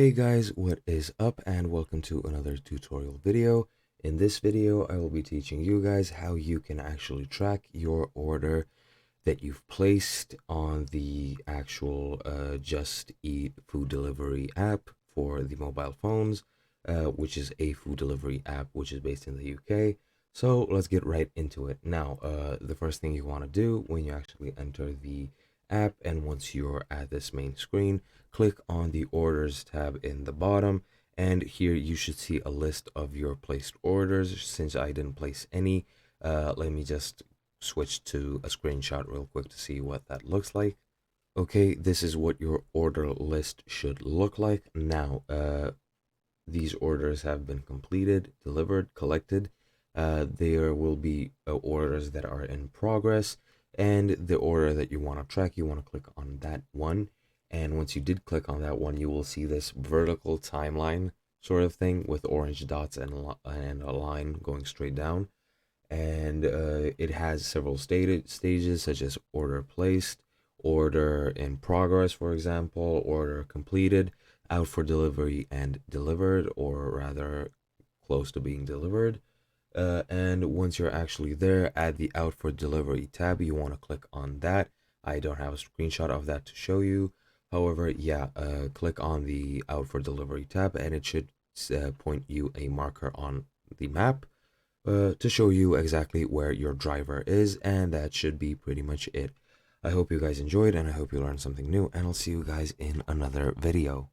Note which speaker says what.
Speaker 1: Hey guys, what is up and welcome to another tutorial video. In this video, I will be teaching you guys how you can actually track your order that you've placed on the actual Just Eat food delivery app for the mobile phones, which is a food delivery app which is based in the UK. So let's get right into it. Now, the first thing you want to do when you actually enter the app and once you're at this main screen, click on the orders tab in the bottom, and here you should see a list of your placed orders. Since I didn't place any, let me just switch to a screenshot real quick to see what that looks like. Okay, this is what your order list should look like. Now, these orders have been completed, delivered, collected. There will be orders that are in progress, and the order that you want to track, you want to click on that one. And once you did click on that one, you will see this vertical timeline sort of thing with orange dots and a line going straight down. And it has several stages such as order placed, order in progress, for example, order completed, out for delivery and delivered, or rather close to being delivered. And once you're actually there at the out for delivery tab, you want to click on that. I don't have a screenshot of that to show you. However, yeah, click on the out for delivery tab and it should point you a marker on the map to show you exactly where your driver is, and that should be pretty much it. I hope you guys enjoyed and I hope you learned something new, and I'll see you guys in another video.